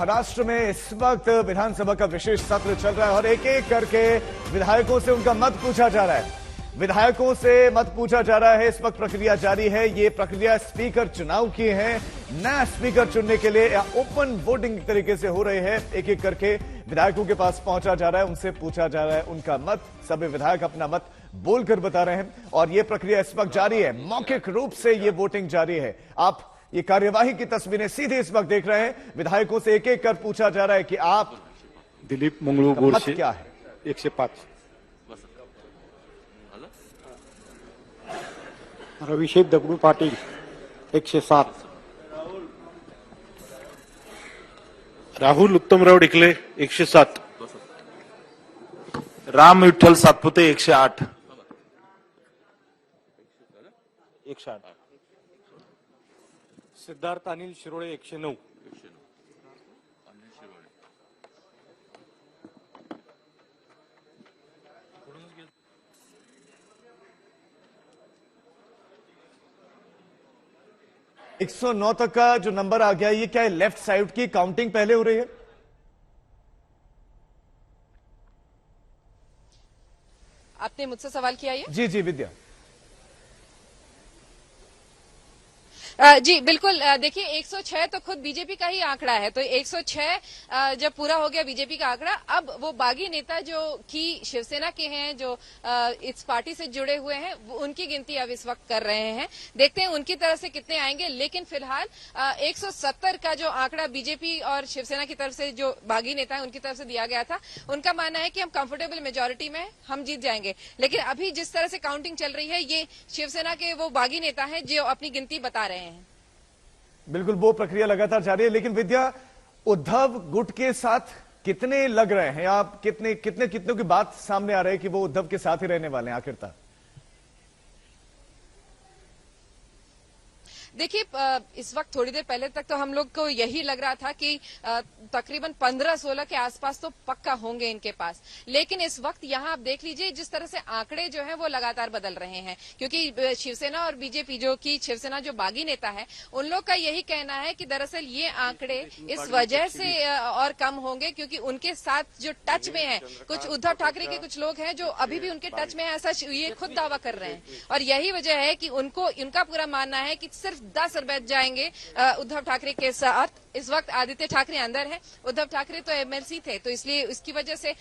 महाराष्ट्र में इस वक्त विधानसभा का विशेष सत्र चल रहा है और एक एक करके विधायकों से उनका मत पूछा जा रहा है। विधायकों से मत पूछा जा रहा है। इस वक्त प्रक्रिया जारी है। ये प्रक्रिया स्पीकर चुनाव की है। नया स्पीकर चुनने के लिए ओपन वोटिंग तरीके से हो रही है। एक एक करके विधायकों के पास पहुंचा जा रहा है, उनसे पूछा जा रहा है उनका मत। सभी विधायक अपना मत बोलकर बता रहे हैं और ये प्रक्रिया इस वक्त जारी है। मौखिक रूप से ये वोटिंग जारी है। आप ये कार्यवाही की तस्वीरें सीधे इस वक्त देख रहे हैं। विधायकों से एक एक कर पूछा जा रहा है कि आप दिलीप मंगलू बोरसे क्या है। 105, रविशेख दगडू पाटील 107, राहुल उत्तमराव डिकले 107, राम विठ्ठल सातपुते 108, 108, सिद्धार्थ अनिल शिरोळे 109, एक 109 तक का जो नंबर आ गया, ये क्या है? लेफ्ट साइड की काउंटिंग पहले हो रही है? आपने मुझसे सवाल किया ये? जी जी विद्या। जी बिल्कुल। देखिए 106 तो खुद बीजेपी का ही आंकड़ा है, तो 106 जब पूरा हो गया बीजेपी का आंकड़ा, अब वो बागी नेता जो कि शिवसेना के हैं, जो इस पार्टी से जुड़े हुए हैं, उनकी गिनती अब इस वक्त कर रहे हैं। देखते हैं उनकी तरफ से कितने आएंगे। लेकिन फिलहाल 170 का जो आंकड़ा बीजेपी और शिवसेना की तरफ से जो बागी नेता है उनकी तरफ से दिया गया था, उनका मानना है कि हम कंफर्टेबल मेजोरिटी में हम जीत जाएंगे। लेकिन अभी जिस तरह से काउंटिंग चल रही है, ये शिवसेना के वो बागी नेता हैं जो अपनी गिनती बता रहे हैं। बिल्कुल वो प्रक्रिया लगातार जारी है। लेकिन विद्या, उद्धव गुट के साथ कितने लग रहे हैं? आप कितनों की बात सामने आ रही है कि वो उद्धव के साथ ही रहने वाले हैं आखिरकार? देखिए इस वक्त थोड़ी देर पहले तक तो हम लोग को यही लग रहा था कि तकरीबन 15-16 के आसपास तो पक्का होंगे इनके पास। लेकिन इस वक्त यहाँ आप देख लीजिए जिस तरह से आंकड़े जो हैं वो लगातार बदल रहे हैं, क्योंकि शिवसेना और बीजेपी, जो कि शिवसेना जो बागी नेता है, उन लोग का यही कहना है कि दरअसल ये आंकड़े इस वजह से और कम होंगे क्योंकि उनके साथ जो टच में है कुछ उद्धव ठाकरे के कुछ लोग हैं जो अभी भी उनके टच में है, ऐसा ये खुद दावा कर रहे हैं। और यही वजह है कि उनका पूरा मानना है कि सिर्फ 10 बैठ जाएंगे उद्धव ठाकरे के साथ। इस वक्त आदित्य ठाकरे अंदर है, उद्धव ठाकरे तो एमएलसी थे, तो इसलिए उसकी वजह से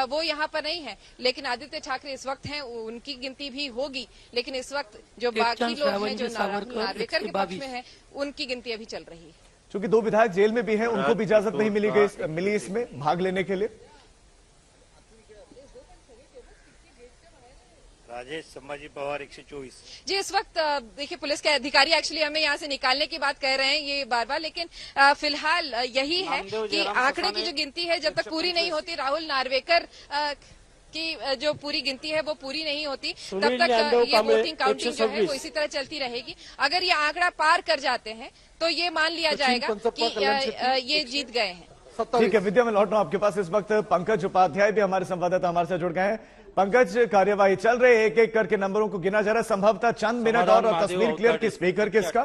वो यहाँ पर नहीं है। लेकिन आदित्य ठाकरे इस वक्त हैं, उनकी गिनती भी होगी। लेकिन इस वक्त जो बाकी लोग हैं जो नार्वेकर के पक्ष में हैं, उनकी गिनती अभी चल रही है। चूंकि 2 विधायक जेल में भी हैं, उनको भी इजाजत नहीं मिली इसमें भाग लेने के लिए। राजेश संभाजी पवार 124। जी इस वक्त देखिए पुलिस के अधिकारी एक्चुअली हमें यहाँ से निकालने की बात कह रहे हैं ये बार लेकिन फिलहाल यही है कि आंकड़े की जो गिनती है जब तक पूरी नहीं होती, राहुल नार्वेकर की जो पूरी गिनती है वो पूरी नहीं होती, तब तक ये वोटिंग काउंटिंग जो है वो इसी तरह चलती रहेगी। अगर ये आंकड़ा पार कर जाते हैं तो ये मान लिया जाएगा कि ये जीत गए हैं। ठीक है विद्या, मैं लौट रहा हूं आपके पास। इस वक्त पंकज उपाध्याय भी हमारे संवाददाता हमारे साथ जुड़ गए हैं। पंकज, कार्यवाही चल रही है, एक एक करके नंबरों को गिना जा रहा है। संभवतः चंद मिनट और तस्वीर क्लियर की स्पीकर किसका?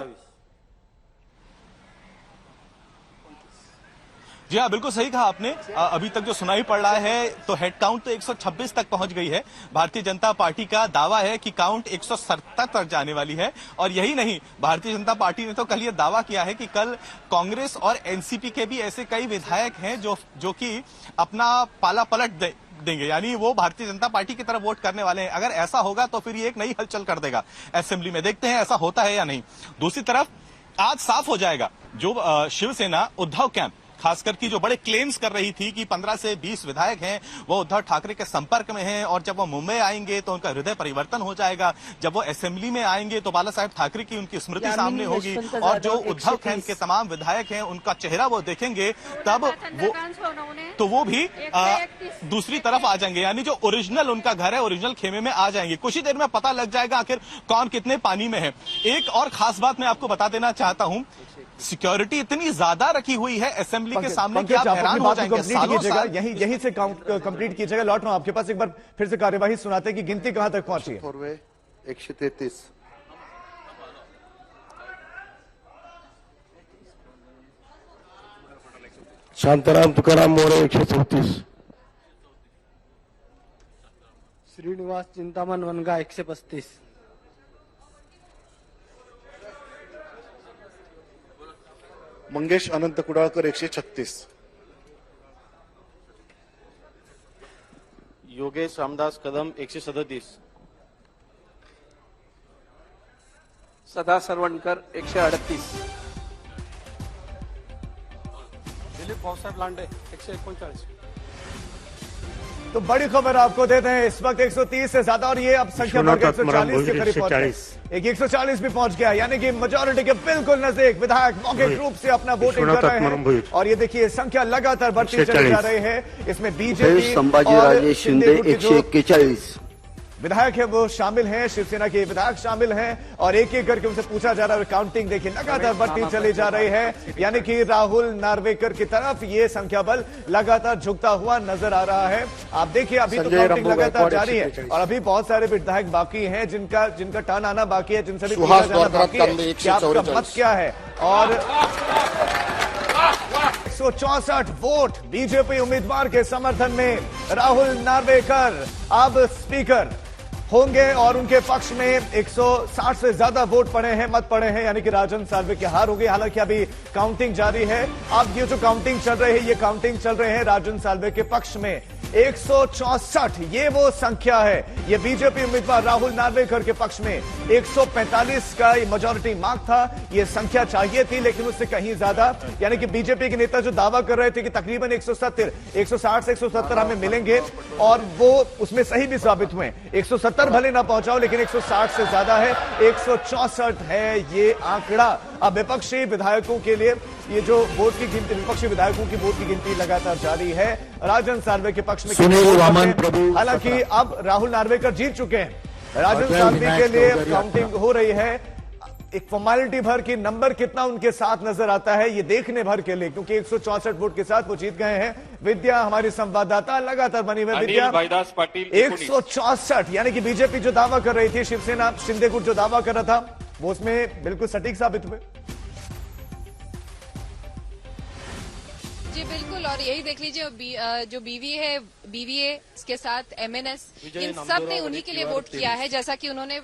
जी हाँ, बिल्कुल सही कहा आपने। अभी तक जो सुनाई पड़ रहा है तो हेड काउंट तो 126 तक पहुंच गई है। भारतीय जनता पार्टी का दावा है कि काउंट 170 तक जाने वाली है। और यही नहीं, भारतीय जनता पार्टी ने तो कल ये दावा किया है कि कल कांग्रेस और एनसीपी के भी ऐसे कई विधायक हैं जो कि अपना पाला पलट देंगे, यानी वो भारतीय जनता पार्टी की तरफ वोट करने वाले हैं। अगर ऐसा होगा तो फिर ये एक नई हलचल कर देगा असेंबली में। देखते हैं ऐसा होता है या नहीं। दूसरी तरफ आज साफ हो जाएगा जो शिवसेना उद्धव कैंप खासकर की जो बड़े क्लेम्स कर रही थी कि 15 से 20 विधायक हैं वो उद्धव ठाकरे के संपर्क में हैं और जब वो मुंबई आएंगे तो उनका हृदय परिवर्तन हो जाएगा। जब वो असेंबली में आएंगे तो बाला साहेब ठाकरे की उनकी स्मृति सामने होगी और जो उद्धव कैंप के तमाम विधायक हैं उनका चेहरा वो देखेंगे, तब वो भी दूसरी तरफ आ जाएंगे, यानी जो ओरिजिनल उनका घर है ओरिजिनल खेमे में आ जाएंगे। कुछ ही देर में पता लग जाएगा आखिर कौन कितने पानी में है। एक और खास बात मैं आपको बता देना चाहता हूं, सिक्योरिटी इतनी ज्यादा रखी हुई है असेंबली के सामने कि आप हैरान हो जाएंगे। यहीं से कंप्लीट कीजिएगा। लौट रहा हूं आपके पास, एक बार फिर से कार्यवाही सुनाते हैं कि गिनती कहां तक पहुंची है। 133, शांताराम तुकाराम मोरे 134. श्रीनिवास चिंतामण वनगा 135. मंगेश अनंत कुडाळकर 136. योगेश रामदास कदम 137. सदा सरवणकर 138. दिलीप भाऊसाहेब लांडे 139. तो बड़ी खबर आपको देते हैं, इस वक्त 130 से ज्यादा और ये अब संख्या बढ़कर 140 के करीब पहुंच गई। एक 140 भी पहुंच गया, यानी कि मेजॉरिटी के बिल्कुल नजदीक विधायक मौखिक रूप से अपना वोटिंग कर रहे हैं। और ये देखिए संख्या लगातार बढ़ती चली जा रही है। इसमें बीजेपी संभाजीराजे शिंदे 141 विधायक है वो शामिल हैं, शिवसेना के विधायक शामिल हैं और एक एक करके उनसे पूछा जा रहा है। काउंटिंग देखिए लगातार बढ़ती चली जा रही है, यानी कि राहुल नार्वेकर की तरफ ये संख्या बल लगातार झुकता हुआ नजर आ रहा है। आप देखिए अभी तो काउंटिंग लगातार जारी है और अभी बहुत सारे विधायक बाकी हैं जिनका टर्न आना बाकी है, जिनसे भी पूछा जाना बाकी है कि आपका मत क्या है। और 164 वोट बीजेपी उम्मीदवार के समर्थन में राहुल नार्वेकर अब स्पीकर होंगे और उनके पक्ष में 160 से ज्यादा वोट पड़े हैं, मत पड़े हैं, यानी कि राजन साल्वे की हार हो गई। हालांकि अभी काउंटिंग जारी है। अब ये जो काउंटिंग चल रही है, ये काउंटिंग चल रहे हैं राजन साल्वे के पक्ष में 164, ये वो संख्या है। ये बीजेपी उम्मीदवार राहुल नार्वेकर के पक्ष में 145 का मेजॉरिटी मार्क था। ये संख्या चाहिए थी लेकिन उससे कहीं ज्यादा, यानी कि बीजेपी के नेता जो दावा कर रहे थे कि तकरीबन 160 से 170 हमें मिलेंगे और वो उसमें सही भी साबित हुए। 170 भले ना पहुंचाओ लेकिन 160 से ज्यादा है, 164 है ये आंकड़ा। अब विपक्षी विधायकों के लिए ये जो वोट की गिनती, विपक्षी विधायकों की वोट की गिनती लगातार जारी है। राजन साल्वे के पक्ष में हालांकि अब राहुल नार्वेकर जीत चुके हैं। राजन साल्वे के लिए काउंटिंग हो रही है, एक फॉर्मेलिटी भर की नंबर कितना उनके साथ नजर आता है ये देखने भर के लिए, क्योंकि 164 वोट के साथ वो जीत गए हैं। विद्या हमारी संवाददाता लगातार बनी हुई। विद्या, 164 यानी कि बीजेपी जो दावा कर रही थी, शिवसेना शिंदे गुट जो दावा कर रहा था, वो उसमें बिल्कुल सटीक साबित हुए। जी बिल्कुल, और यही देख लीजिए जो बीवीए के साथ एमएनएस, इन सब ने उन्हीं के लिए वोट किया है जैसा कि उन्होंने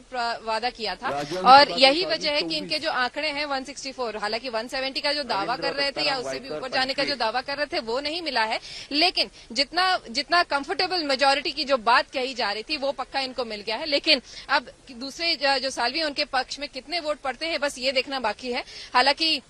वादा किया था। और यही वजह है कि इनके जो आंकड़े हैं 164, हालांकि 170 का जो दावा कर रहे थे या उससे भी ऊपर जाने का जो दावा कर रहे थे वो नहीं मिला है, लेकिन जितना कंफर्टेबल मेजोरिटी की जो बात कही जा रही थी वो पक्का इनको मिल गया है। लेकिन अब दूसरे जो साल्वी उनके पक्ष में कितने वोट पड़ते हैं बस ये देखना बाकी है। हालांकि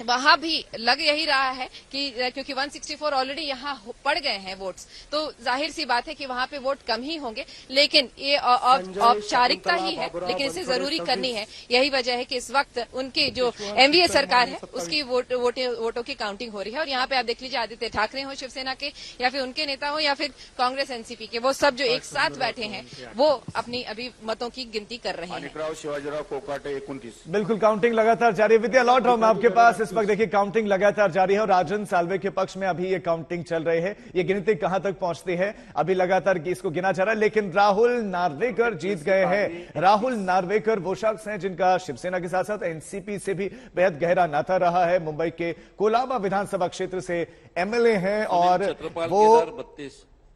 वहां भी लग यही रहा है कि क्योंकि 164 ऑलरेडी यहां पड़ गए हैं वोट्स, तो जाहिर सी बात है कि वहां पे वोट कम ही होंगे, लेकिन ये औपचारिकता ही है, लेकिन इसे जरूरी करनी है। यही वजह है कि इस वक्त उनकी जो एमवीए सरकार है उसकी वोटों की काउंटिंग हो रही है। और यहाँ पे आप देख लीजिए आदित्य ठाकरे हो शिवसेना के, या फिर उनके नेता हो, या फिर कांग्रेस एनसीपी के, वो सब जो एक साथ बैठे हैं वो अपनी अभी मतों की गिनती कर रहे हैं। शिवाजीराव कोकाटे 29। बिल्कुल काउंटिंग लगातार जारी है। विद्या, लौट रहा हूं मैं आपके पास। इस वक्त देखिए काउंटिंग लगातार जारी है और राजन साल्वे के पक्ष में अभी ये काउंटिंग चल रही है। ये गिनती कहां तक पहुंचती है अभी लगातार इसको गिना जा रहा है, लेकिन राहुल नार्वेकर जीत गए हैं। राहुल नार्वेकर वो शख्स हैं जिनका शिवसेना के साथ साथ एनसीपी से भी बेहद गहरा नाता रहा है। मुंबई के कोलाबा विधानसभा क्षेत्र से एमएलए हैं और वो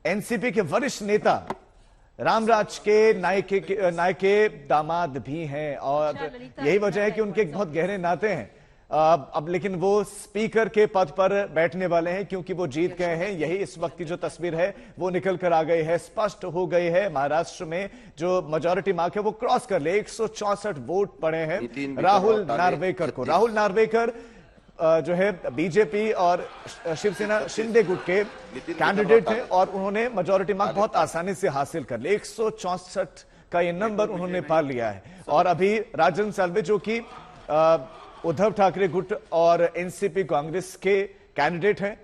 एनसीपी के वरिष्ठ नेता रामराज के नायके दामाद भी हैं और यही वजह है कि उनके बहुत गहरे नाते हैं। अब लेकिन वो स्पीकर के पद पर बैठने वाले हैं क्योंकि वो जीत गए हैं। यही इस वक्त की जो तस्वीर है वो निकल कर आ गई है, स्पष्ट हो गई है। महाराष्ट्र में जो मेजॉरिटी मार्क है वो क्रॉस कर ले, 164 वोट पड़े हैं राहुल नार्वेकर को। राहुल नार्वेकर जो है बीजेपी और शिवसेना शिंदे गुट के कैंडिडेट हैं और उन्होंने मेजॉरिटी मार्क बहुत आसानी से हासिल कर लिया। 164 का ये नंबर उन्होंने पा लिया है। और अभी राजन साल्वे जो कि उद्धव ठाकरे गुट और एनसीपी कांग्रेस के कैंडिडेट हैं,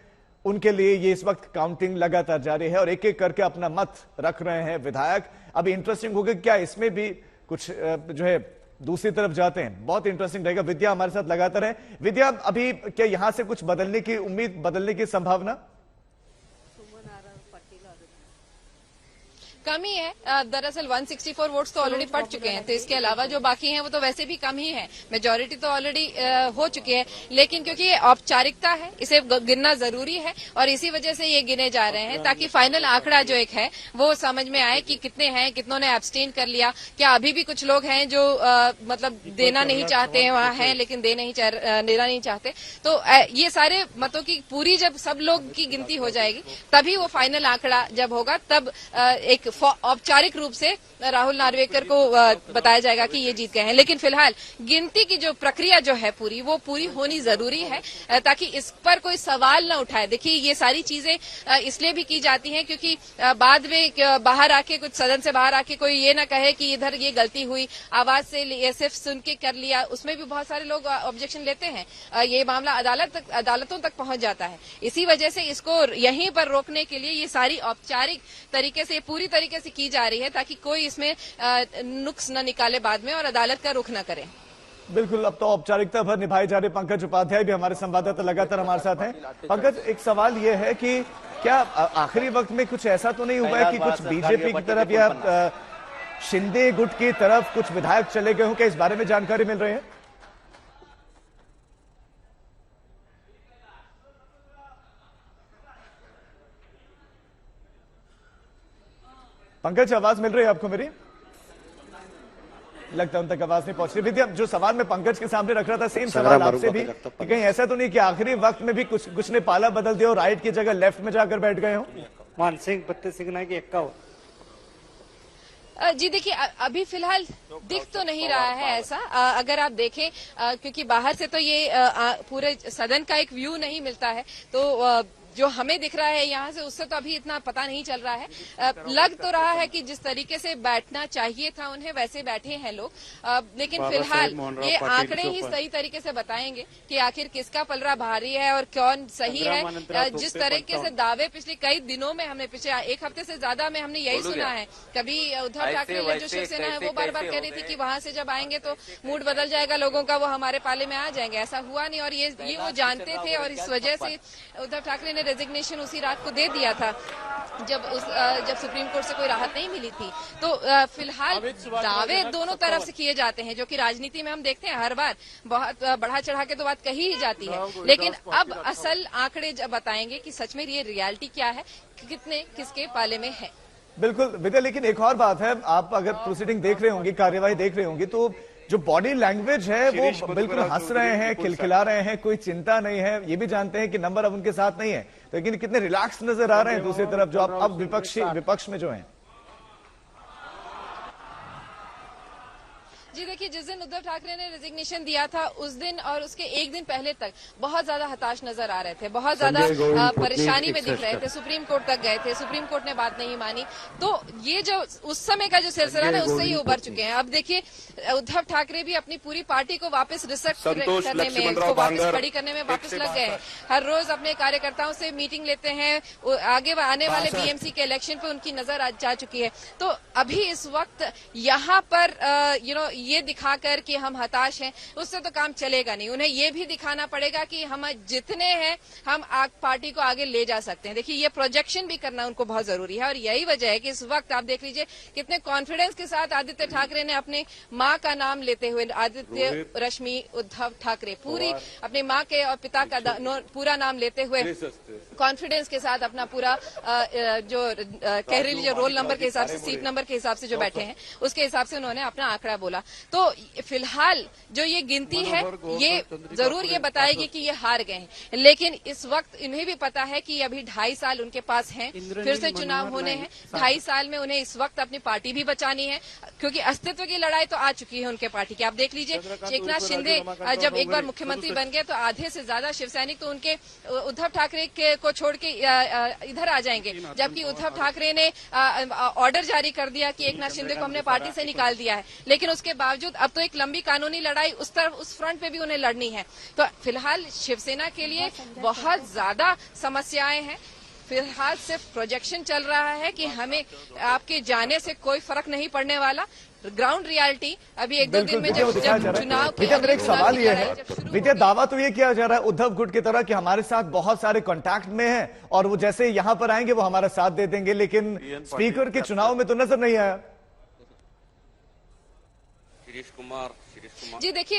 उनके लिए ये इस वक्त काउंटिंग लगातार जारी है और एक एक करके अपना मत रख रहे हैं विधायक। अभी इंटरेस्टिंग होगा क्या इसमें भी कुछ जो है दूसरी तरफ जाते हैं, बहुत इंटरेस्टिंग रहेगा। विद्या हमारे साथ लगातार है। विद्या, अभी क्या यहां से कुछ बदलने की उम्मीद, बदलने की संभावना? कम ही है। दरअसल 164 वोट्स तो ऑलरेडी पड़ चुके हैं, तो इसके अलावा जो बाकी हैं वो तो वैसे भी कम ही है। मेजोरिटी तो ऑलरेडी हो चुकी है, लेकिन क्योंकि ये औपचारिकता है, इसे गिनना जरूरी है और इसी वजह से ये गिने जा रहे हैं ताकि फाइनल आंकड़ा जो एक है वो समझ में आए कि कितने हैं, कितनों ने एब्सटेन कर लिया, क्या अभी भी कुछ लोग हैं जो मतलब देना नहीं चाहते हैं, वहां हैं लेकिन देना नहीं चाहते। तो ये सारे मतों की पूरी जब सब लोग की गिनती हो जाएगी तभी वो फाइनल आंकड़ा जब होगा तब एक औपचारिक रूप से राहुल नार्वेकर को बताया जाएगा कि ये जीत गए हैं। लेकिन फिलहाल गिनती की जो प्रक्रिया जो है वो पूरी होनी जरूरी है ताकि इस पर कोई सवाल न उठाए। देखिए ये सारी चीजें इसलिए भी की जाती हैं क्योंकि बाद में बाहर आके कुछ सदन से बाहर आके कोई ये ना कहे कि इधर ये गलती हुई, आवाज से सिर्फ सुन के कर लिया, उसमें भी बहुत सारे लोग ऑब्जेक्शन लेते हैं। ये मामला अदालतों तक पहुंच जाता है। इसी वजह से इसको यहीं पर रोकने के लिए ये सारी औपचारिक तरीके से पूरी तरीके से की जा रही है ताकि कोई इसमें नुक्स न निकाले बाद में और अदालत का रुख न करे। बिल्कुल, अब तो औपचारिकता भर निभाई जा रही। पंकज उपाध्याय भी हमारे संवाददाता लगातार हमारे साथ हैं। पंकज, एक सवाल ये है कि क्या आखिरी वक्त में कुछ ऐसा तो नहीं हुआ है कि कुछ बीजेपी की तरफ या शिंदे गुट की तरफ कुछ विधायक चले गए हों? क्या इस बारे में जानकारी मिल रही है? पंकज, आवाज मिल रही है आपको मेरी? लगता है उन तक आवाज नहीं पहुंच रही। विद्या, जो सवाल मैं पंकज के सामने रख रहा था, सेम सवाल आपसे भी, कि कहीं ऐसा तो नहीं कि आखिरी वक्त में भी कुछ ने पाला बदल दिया और राइट की जगह लेफ्ट में जाकर बैठ गए हो? मान सिंह पत्ते सिंह की एक्का हो। जी देखिए, अभी फिलहाल दिख तो नहीं रहा है ऐसा। अगर आप देखें क्योंकि बाहर से तो ये पूरे सदन का एक व्यू नहीं मिलता है, तो जो हमें दिख रहा है यहाँ से उससे तो अभी इतना पता नहीं चल रहा है। लग तो रहा है कि जिस तरीके से बैठना चाहिए था उन्हें वैसे बैठे हैं लोग, लेकिन फिलहाल ये आंकड़े ही सही तरीके से बताएंगे कि आखिर किसका पलड़ा भारी है और कौन सही है। जिस तरीके से दावे पिछले कई दिनों में हमने पिछले एक हफ्ते से ज्यादा में हमने यही सुना है। कभी उद्धव ठाकरे ने जो शिवसेना है वो बार बार कह रही थी कि वहां से जब आएंगे तो मूड बदल जाएगा लोगों का, वो हमारे पाले में आ जाएंगे। ऐसा हुआ नहीं और ये वो जानते थे और इस वजह से उद्धव ठाकरे ने रेजिग्नेशन उसी रात को दे दिया था जब सुप्रीम कोर्ट से कोई राहत नहीं मिली थी। तो फिलहाल दावे दोनों तरफ से किए जाते हैं, जो कि राजनीति में हम देखते हैं हर बार बहुत बढ़ा चढ़ा के तो बात कही ही जाती है। लेकिन अब असल आंकड़े जब बताएंगे कि सच में ये रियलिटी क्या है, कितने किसके पाले में है। बिल्कुल विद्या, लेकिन एक और बात है, आप अगर प्रोसीडिंग देख रहे होंगे, कार्यवाही देख रहे होंगे, तो जो बॉडी लैंग्वेज है वो बिल्कुल हंस रहे हैं, खिलखिला रहे हैं, कोई चिंता नहीं है। ये भी जानते हैं कि नंबर अब उनके साथ नहीं है, लेकिन कितने रिलैक्स नजर आ रहे हैं दूसरी तरफ जो अब विपक्ष में जो है। जी देखिए, जिस दिन उद्धव ठाकरे ने रेजिग्नेशन दिया था उस दिन और उसके एक दिन पहले तक बहुत ज्यादा हताश नजर आ रहे थे, बहुत ज्यादा परेशानी में दिख रहे थे। सुप्रीम कोर्ट तक गए थे, सुप्रीम कोर्ट ने बात नहीं मानी। तो ये जो उस समय का जो सिलसिला है उससे ही उभर चुके हैं। अब देखिए, उद्धव ठाकरे भी अपनी पूरी पार्टी को वापस रिसेट करने में, उसको वापस खड़ी करने में वापस लग गए हैं। हर रोज अपने कार्यकर्ताओं से मीटिंग लेते हैं, आगे आने वाले बीएमसी के इलेक्शन पे उनकी नजर जा चुकी है। तो अभी इस वक्त यहाँ पर ये दिखाकर कि हम हताश हैं उससे तो काम चलेगा नहीं। उन्हें ये भी दिखाना पड़ेगा कि हम जितने हैं हम पार्टी को आगे ले जा सकते हैं। देखिए, ये प्रोजेक्शन भी करना उनको बहुत जरूरी है और यही वजह है कि इस वक्त आप देख लीजिए कितने कॉन्फिडेंस के साथ आदित्य ठाकरे ने अपने मां का नाम लेते हुए, आदित्य रश्मि उद्धव ठाकरे, पूरी अपनी मां के और पिता का पूरा नाम लेते हुए कॉन्फिडेंस के साथ अपना पूरा जो कह लीजिए रोल नंबर के हिसाब से, सीट नंबर के हिसाब से जो बैठे हैं उसके हिसाब से उन्होंने अपना आंकड़ा बोला। तो फिलहाल जो ये गिनती है ये जरूर ये बताएगी कि ये हार गए हैं, लेकिन इस वक्त इन्हें भी पता है कि अभी 2.5 साल उनके पास हैं, फिर से चुनाव होने हैं। 2.5 साल में उन्हें इस वक्त अपनी पार्टी भी बचानी है क्योंकि अस्तित्व की लड़ाई तो आ चुकी है उनके पार्टी की। आप देख लीजिए, एकनाथ शिंदे जब एक बार मुख्यमंत्री बन गए तो आधे से ज्यादा शिवसैनिक तो उनके उद्धव ठाकरे को छोड़ के इधर आ जाएंगे, जबकि उद्धव ठाकरे ने ऑर्डर जारी कर दिया कि एकनाथ शिंदे को हमने पार्टी से निकाल दिया है। लेकिन उसके बावजूद अब तो एक लंबी कानूनी लड़ाई उस फ्रंट पे भी उन्हें लड़नी है। तो फिलहाल शिवसेना के लिए बहुत ज्यादा समस्याएं हैं। फिलहाल सिर्फ प्रोजेक्शन चल रहा है कि हमें आपके जाने से कोई फर्क नहीं पड़ने वाला। ग्राउंड रियलिटी अभी एक दो दिन में जब चुनाव की मेरा एक सवाल ये है, विजय, होगी। दावा तो ये किया जा रहा है उद्धव गुट की तरह कि हमारे साथ बहुत सारे कांटेक्ट में हैं और वो जैसे यहां पर आएंगे वो हमारा साथ दे देंगे, लेकिन स्पीकर के चुनाव में तो नजर नहीं आया। जी देखिए,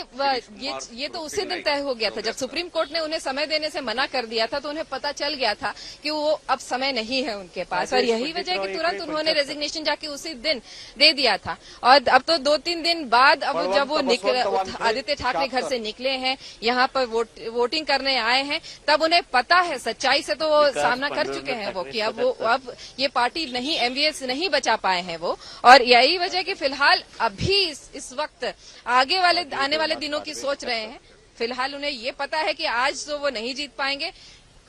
ये तो उसी दिन तय हो गया था जब सुप्रीम कोर्ट ने उन्हें समय देने से मना कर दिया था, तो उन्हें पता चल गया था कि वो अब समय नहीं है उनके पास, और यही वजह कि तुरंत उन्होंने रेजिग्नेशन जाके उसी दिन दे दिया था। और अब तो 2-3 दिन बाद अब जब वो आदित्य ठाकरे घर से निकले हैं, यहाँ पर वोटिंग करने आए हैं, तब उन्हें पता है, सच्चाई से तो वो सामना कर चुके हैं वो कि अब ये पार्टी नहीं, एमवीएस नहीं बचा पाए हैं वो। और यही वजह कि फिलहाल अभी इस वक्त आने वाले दिनों की सोच रहे हैं। फिलहाल उन्हें ये पता है कि आज तो वो नहीं जीत पाएंगे।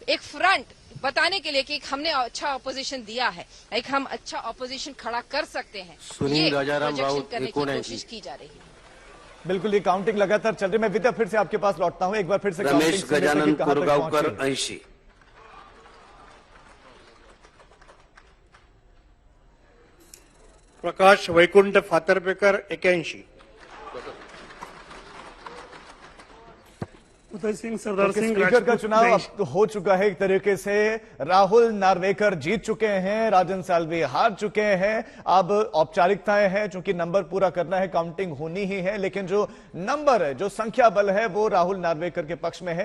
एक फ्रंट बताने के लिए कि हमने अच्छा ऑपोजिशन दिया है, एक हम अच्छा ऑपोजिशन खड़ा कर सकते हैं, ये प्रोजेक्शन करने की कोशिश की जा रही है। बिल्कुल, ये काउंटिंग लगातार चल रही है। मैं विद्या फिर से आपके पास लौटता हूं, एक बार फिर से रमेश गजानन कोरगावकर 80, प्रकाश वैकुंठ फातर्पेकर 81, उदय सिंह, सरदार सिंह, स्पीकर का चुनाव अब हो चुका है एक तरीके से। राहुल नार्वेकर जीत चुके हैं, राजन साल्वी हार चुके हैं। अब औपचारिकताएं हैं, चूंकि नंबर पूरा करना है, काउंटिंग होनी ही है, लेकिन जो नंबर है, जो संख्या बल है, वो राहुल नार्वेकर के पक्ष में है।